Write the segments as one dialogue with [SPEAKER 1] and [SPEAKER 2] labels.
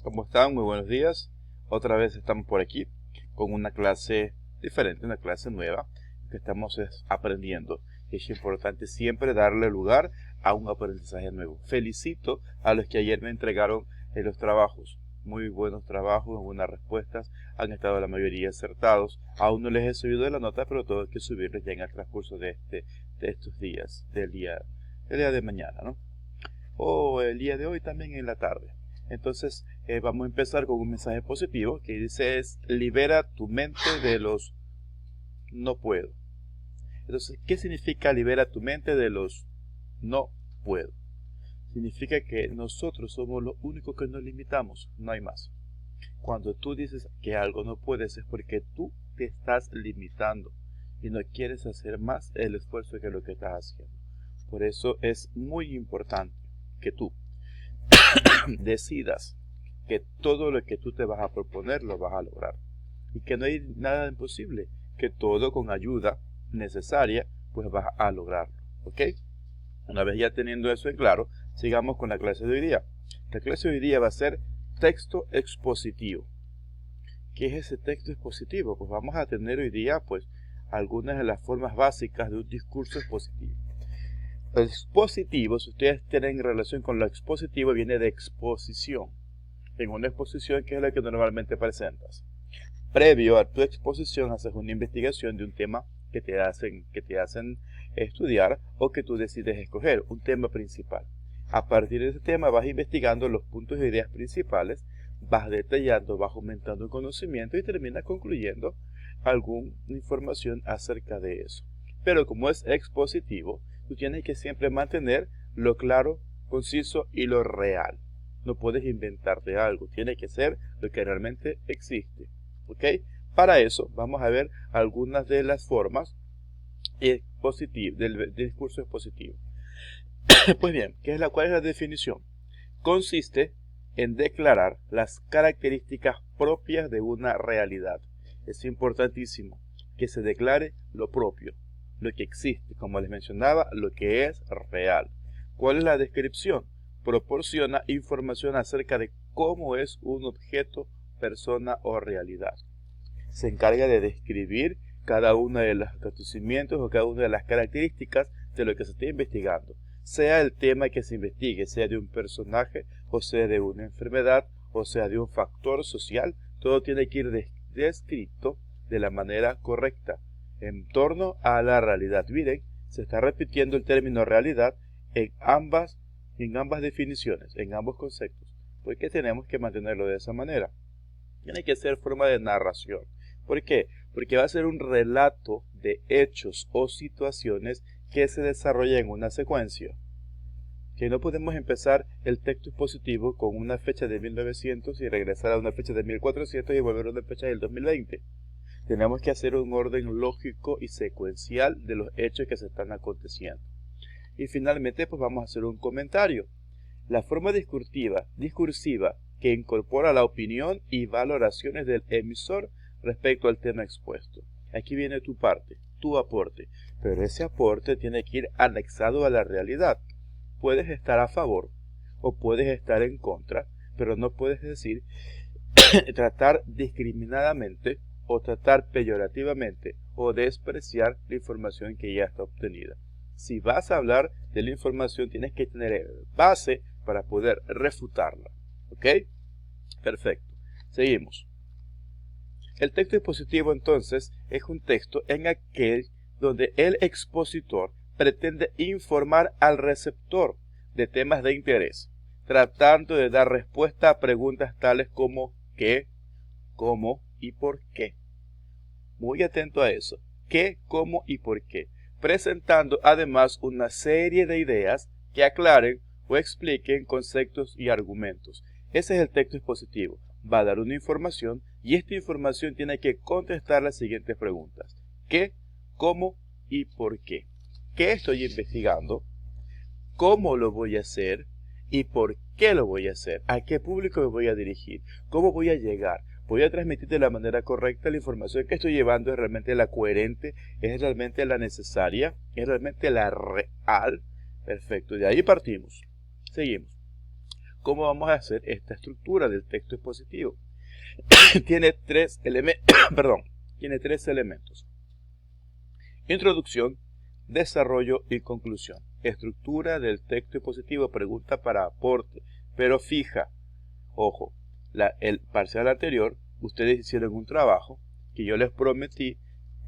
[SPEAKER 1] ¿Cómo están? Muy buenos días. Otra vez estamos por aquí con una clase diferente, una clase nueva que estamos aprendiendo. Es importante siempre darle lugar a un aprendizaje nuevo. Felicito a los que ayer me entregaron los trabajos. Muy buenos trabajos, buenas respuestas. Han estado la mayoría acertados. Aún no les he subido la nota, pero todo hay que subirles ya en el transcurso de estos días, el día de mañana, ¿no? O el día de hoy también en la tarde. Entonces vamos a empezar con un mensaje positivo que dice libera tu mente de los no puedo. Entonces, ¿qué significa libera tu mente de los no puedo? Significa que nosotros somos los únicos que nos limitamos, no hay más. Cuando tú dices que algo no puedes es porque tú te estás limitando y no quieres hacer más el esfuerzo que lo que estás haciendo. Por eso es muy importante que tú decidas que todo lo que tú te vas a proponer lo vas a lograr y que no hay nada imposible, que todo con ayuda necesaria pues vas a lograrlo, ¿ok? Una vez ya teniendo eso en claro, sigamos con la clase de hoy día. La clase de hoy día va a ser texto expositivo. ¿Qué es ese texto expositivo? Pues vamos a tener hoy día pues algunas de las formas básicas de un discurso expositivo. El expositivo, si ustedes tienen relación con lo expositivo, viene de exposición. En una exposición, ¿qué es lo que normalmente presentas? Previo a tu exposición, haces una investigación de un tema que te hacen estudiar o que tú decides escoger, un tema principal. A partir de ese tema vas investigando los puntos e ideas principales, vas detallando, vas aumentando el conocimiento y terminas concluyendo alguna información acerca de eso. Pero como es expositivo, tú tienes que siempre mantener lo claro, conciso y lo real. No puedes inventarte algo, tiene que ser lo que realmente existe. ¿Ok? Para eso vamos a ver algunas de las formas del discurso expositivo. Pues bien, ¿cuál es la definición? Consiste en declarar las características propias de una realidad. Es importantísimo que se declare lo propio, lo que existe, como les mencionaba, lo que es real. ¿Cuál es la descripción? Proporciona información acerca de cómo es un objeto, persona o realidad. Se encarga de describir cada uno de los acontecimientos o cada una de las características de lo que se está investigando. Sea el tema que se investigue, sea de un personaje, o sea de una enfermedad, o sea de un factor social, todo tiene que ir descrito de la manera correcta, en torno a la realidad. Miren, se está repitiendo el término realidad en ambas definiciones, en ambos conceptos. ¿Por qué tenemos que mantenerlo de esa manera? Tiene que ser forma de narración. ¿Por qué? Porque va a ser un relato de hechos o situaciones que se desarrollan en una secuencia. Que no podemos empezar el texto expositivo con una fecha de 1900 y regresar a una fecha de 1400 y volver a una fecha del 2020. Tenemos que hacer un orden lógico y secuencial de los hechos que se están aconteciendo. Y finalmente pues vamos a hacer un comentario. La forma discursiva que incorpora la opinión y valoraciones del emisor respecto al tema expuesto. Aquí viene tu parte, tu aporte, pero ese aporte tiene que ir anexado a la realidad. Puedes estar a favor o puedes estar en contra, pero no puedes decir tratar discriminadamente o tratar peyorativamente o despreciar la información que ya está obtenida. Si vas a hablar de la información, tienes que tener base para poder refutarla. ¿Ok? Perfecto. Seguimos. El texto expositivo entonces es un texto en aquel donde el expositor pretende informar al receptor de temas de interés, tratando de dar respuesta a preguntas tales como ¿qué?, ¿cómo? Y ¿por qué? Muy atento a eso. ¿Qué?, ¿cómo? Y ¿por qué? Presentando además una serie de ideas que aclaren o expliquen conceptos y argumentos. Ese es el texto expositivo. Va a dar una información y esta información tiene que contestar las siguientes preguntas. ¿Qué?, ¿cómo? Y ¿por qué? ¿Qué estoy investigando? ¿Cómo lo voy a hacer? ¿Y por qué lo voy a hacer? ¿A qué público me voy a dirigir? ¿Cómo voy a llegar? ¿Voy a transmitir de la manera correcta la información que estoy llevando? ¿Es realmente la coherente? ¿Es realmente la necesaria? ¿Es realmente la real? Perfecto, de ahí partimos. Seguimos. ¿Cómo vamos a hacer esta estructura del texto expositivo? Tiene tres elementos. Introducción, desarrollo y conclusión. Estructura del texto expositivo, pregunta para aporte, pero fija. Ojo, el parcial anterior, ustedes hicieron un trabajo que yo les prometí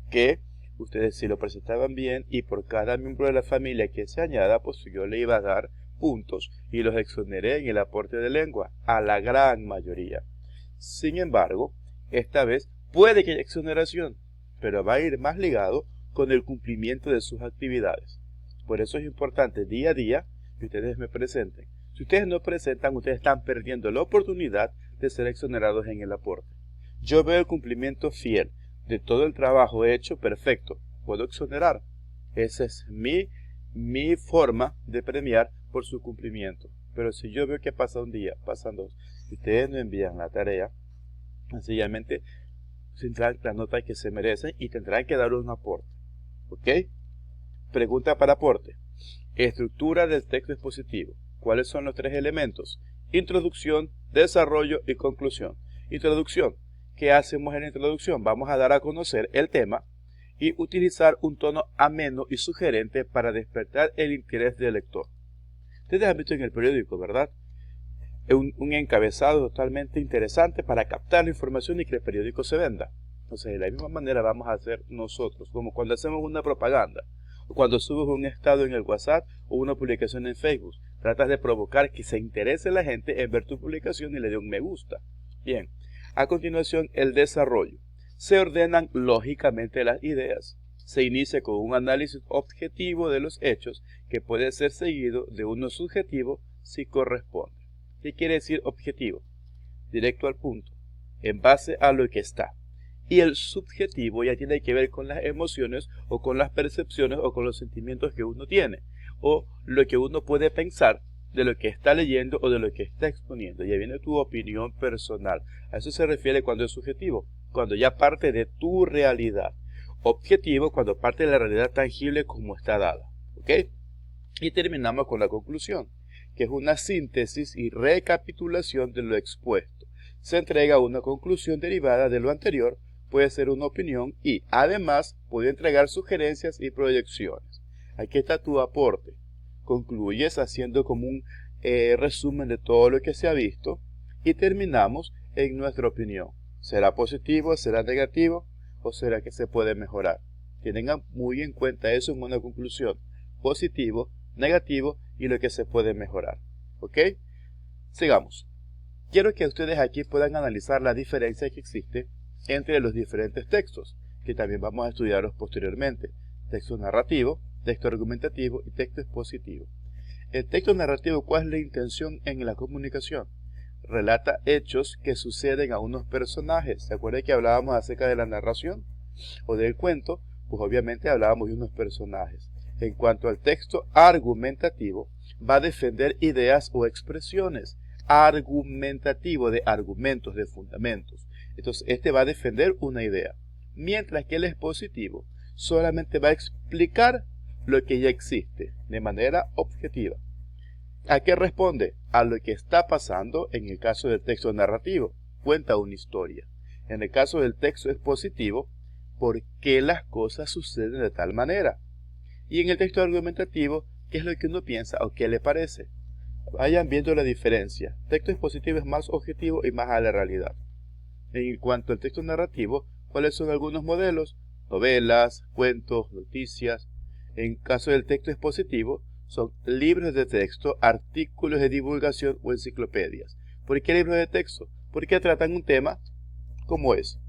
[SPEAKER 1] que ustedes si lo presentaban bien y por cada miembro de la familia que se añada, pues yo le iba a dar puntos y los exoneré en el aporte de lengua a la gran mayoría. Sin embargo, esta vez puede que haya exoneración, pero va a ir más ligado con el cumplimiento de sus actividades. Por eso es importante día a día que ustedes me presenten. Si ustedes no presentan, ustedes están perdiendo la oportunidad de ser exonerados en el aporte. Yo veo el cumplimiento fiel de todo el trabajo hecho, perfecto, puedo exonerar. Esa es mi forma de premiar por su cumplimiento. Pero si yo veo que pasa un día, pasan dos, y ustedes no envían la tarea, sencillamente tendrán la nota que se merecen y tendrán que dar un aporte. ¿Ok? Pregunta para aporte. Estructura del texto expositivo. ¿Cuáles son los tres elementos? Introducción, desarrollo y conclusión. Introducción. ¿Qué hacemos en la introducción? Vamos a dar a conocer el tema y utilizar un tono ameno y sugerente para despertar el interés del lector. Ustedes han visto en el periódico, ¿verdad? Un encabezado totalmente interesante para captar la información y que el periódico se venda. Entonces, de la misma manera vamos a hacer nosotros, como cuando hacemos una propaganda, o cuando subes un estado en el WhatsApp o una publicación en Facebook. Tratas de provocar que se interese la gente en ver tu publicación y le dé un me gusta. Bien, a continuación el desarrollo. Se ordenan lógicamente las ideas. Se inicia con un análisis objetivo de los hechos que puede ser seguido de uno subjetivo si corresponde. ¿Qué quiere decir objetivo? Directo al punto, en base a lo que está. Y el subjetivo ya tiene que ver con las emociones o con las percepciones o con los sentimientos que uno tiene o lo que uno puede pensar de lo que está leyendo o de lo que está exponiendo. Ya viene tu opinión personal. A eso se refiere cuando es subjetivo, cuando ya parte de tu realidad. Objetivo cuando parte de la realidad tangible como está dada. ¿Ok? Y terminamos con la conclusión, que es una síntesis y recapitulación de lo expuesto. Se entrega una conclusión derivada de lo anterior, puede ser una opinión y además puede entregar sugerencias y proyecciones. Aquí está tu aporte. Concluyes haciendo como un resumen de todo lo que se ha visto y terminamos en nuestra opinión. ¿Será positivo? ¿Será negativo? ¿O será que se puede mejorar? Tengan muy en cuenta eso en una conclusión. Positivo, negativo y lo que se puede mejorar. ¿Ok? Sigamos. Quiero que ustedes aquí puedan analizar la diferencia que existe entre los diferentes textos, que también vamos a estudiarlos posteriormente. Texto narrativo, texto argumentativo y texto expositivo. El texto narrativo, ¿cuál es la intención en la comunicación? Relata hechos que suceden a unos personajes. ¿Se acuerdan que hablábamos acerca de la narración o del cuento? Pues obviamente hablábamos de unos personajes. En cuanto al texto argumentativo, va a defender ideas o expresiones. Argumentativo, de argumentos, de fundamentos. Entonces, este va a defender una idea. Mientras que el expositivo solamente va a explicar lo que ya existe, de manera objetiva. ¿A qué responde? A lo que está pasando en el caso del texto narrativo. Cuenta una historia. En el caso del texto expositivo, ¿por qué las cosas suceden de tal manera? Y en el texto argumentativo, ¿qué es lo que uno piensa o qué le parece? Vayan viendo la diferencia. El texto expositivo es más objetivo y más a la realidad. En cuanto al texto narrativo, ¿cuáles son algunos modelos? Novelas, cuentos, noticias. En caso del texto expositivo, son libros de texto, artículos de divulgación o enciclopedias. ¿Por qué libros de texto? Porque tratan un tema como es.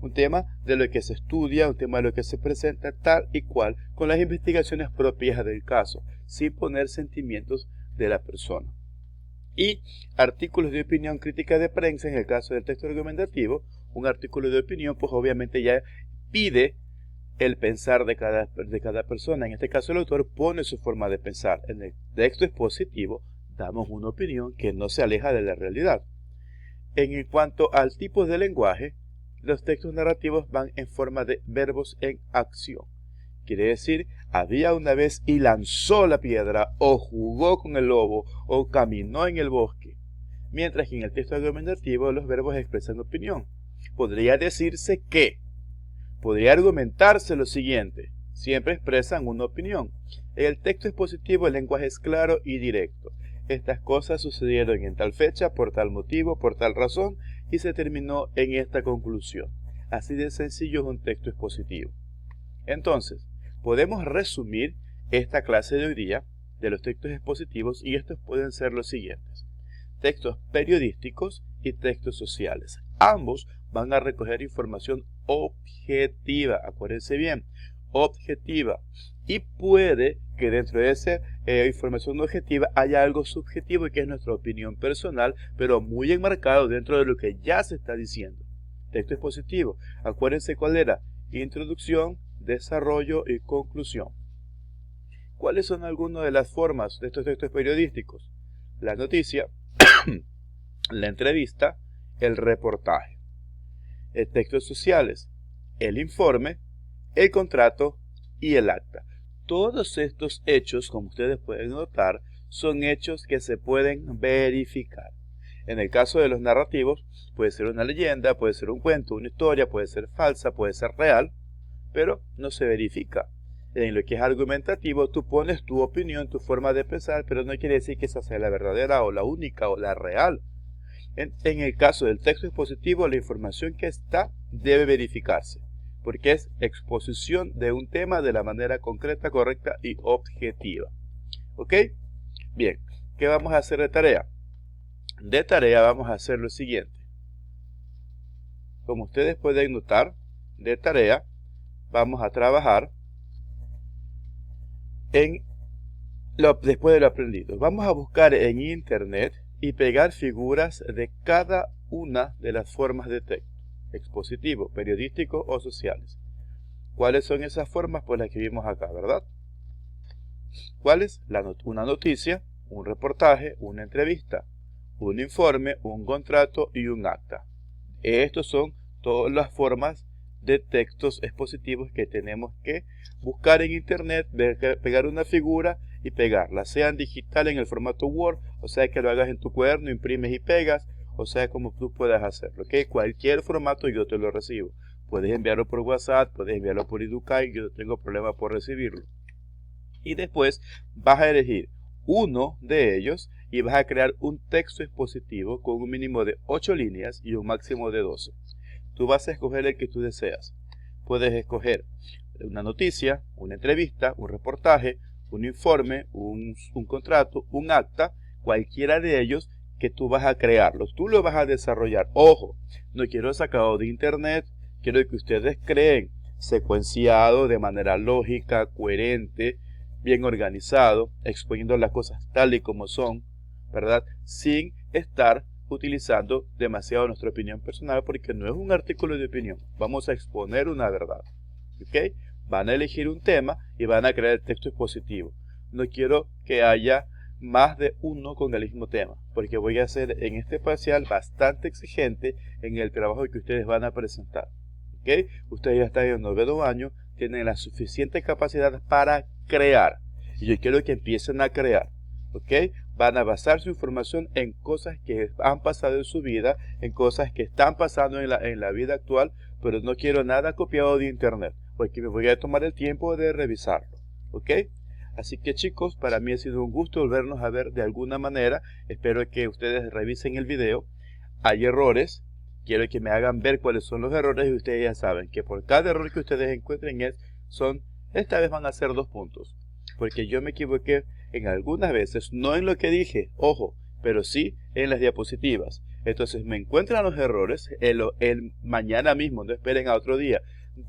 [SPEAKER 1] Un tema de lo que se estudia, un tema de lo que se presenta tal y cual, con las investigaciones propias del caso, sin poner sentimientos de la persona. Y artículos de opinión crítica de prensa, en el caso del texto argumentativo, un artículo de opinión, pues obviamente ya pide el pensar de cada persona. En este caso el autor pone su forma de pensar. En el texto expositivo damos una opinión que no se aleja de la realidad. En cuanto al tipo de lenguaje, los textos narrativos van en forma de verbos en acción. Quiere decir, había una vez y lanzó la piedra, o jugó con el lobo, o caminó en el bosque. mientras que en el texto argumentativo los verbos expresan opinión. Podría decirse que, podría argumentarse lo siguiente, siempre expresan una opinión. En el texto expositivo el lenguaje es claro y directo. Estas cosas sucedieron en tal fecha, por tal motivo, por tal razón, y se terminó en esta conclusión. Así de sencillo es un texto expositivo. Entonces, podemos resumir esta clase de hoy día de los textos expositivos y estos pueden ser los siguientes: textos periodísticos y textos sociales. Ambos van a recoger información objetiva, acuérdense bien, objetiva, y puede que dentro de esa información objetiva haya algo subjetivo y que es nuestra opinión personal, pero muy enmarcado dentro de lo que ya se está diciendo. Texto expositivo, acuérdense cuál era: introducción, desarrollo y conclusión. ¿Cuáles son algunas de las formas de estos textos periodísticos? La noticia, la entrevista, el reportaje. Textos sociales, el informe, el contrato y el acta. Todos estos hechos, como ustedes pueden notar, son hechos que se pueden verificar. En el caso de los narrativos, puede ser una leyenda, puede ser un cuento, una historia, puede ser falsa, puede ser real, pero no se verifica. En lo que es argumentativo, tú pones tu opinión, tu forma de pensar, pero no quiere decir que esa sea la verdadera o la única o la real. En el caso del texto expositivo, la información que está debe verificarse, porque es exposición de un tema de la manera concreta, correcta y objetiva. ¿Ok? Bien, ¿qué vamos a hacer de tarea? De tarea vamos a hacer lo siguiente. Como ustedes pueden notar, de tarea vamos a trabajar después de lo aprendido. Vamos a buscar en internet y pegar figuras de cada una de las formas de texto: expositivo, periodístico o sociales. ¿Cuáles son esas formas? Pues las que vimos acá, ¿verdad? ¿Cuáles? Una noticia, un reportaje, una entrevista, un informe, un contrato y un acta. Estos son todas las formas de textos expositivos que tenemos que buscar en internet, pegar una figura y pegarla, sea en digital en el formato Word, o sea que lo hagas en tu cuaderno, imprimes y pegas, o sea como tú puedas hacerlo, ¿ok? Cualquier formato yo te lo recibo. Puedes enviarlo por WhatsApp, puedes enviarlo por Educay, yo no tengo problema por recibirlo. Y después vas a elegir uno de ellos y vas a crear un texto expositivo con un mínimo de 8 líneas y un máximo de 12. Tú vas a escoger el que tú deseas. Puedes escoger una noticia, una entrevista, un reportaje, un informe, un contrato, un acta, cualquiera de ellos que tú vas a crearlos. Tú lo vas a desarrollar. Ojo, no quiero sacado de internet, quiero que ustedes creen secuenciado de manera lógica, coherente, bien organizado, exponiendo las cosas tal y como son, ¿verdad? Sin estar utilizando demasiado nuestra opinión personal, porque no es un artículo de opinión. Vamos a exponer una verdad. ¿Ok? Van a elegir un tema y van a crear el texto expositivo. No quiero que haya más de uno con el mismo tema, porque voy a ser en este parcial bastante exigente en el trabajo que ustedes van a presentar. ¿Ok? Ustedes ya están en el 9º año, tienen la suficiente capacidad para crear. Y yo quiero que empiecen a crear. ¿Ok? Van a basar su información en cosas que han pasado en su vida, en cosas que están pasando en la vida actual, pero no quiero nada copiado de internet, porque me voy a tomar el tiempo de revisarlo. ¿Ok? Así que chicos, para mí ha sido un gusto volvernos a ver de alguna manera. Espero que ustedes revisen el video. Hay errores, quiero que me hagan ver cuáles son los errores y ustedes ya saben que por cada error que ustedes encuentren esta vez van a ser 2 puntos. Porque yo me equivoqué en algunas veces, no en lo que dije, ojo, pero sí en las diapositivas. Entonces me encuentran los errores el mañana mismo, no esperen a otro día.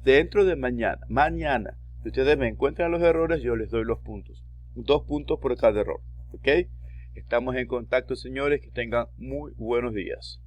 [SPEAKER 1] Dentro de mañana, si ustedes me encuentran los errores, yo les doy los puntos. 2 puntos por cada error, ¿ok? Estamos en contacto, señores, que tengan muy buenos días.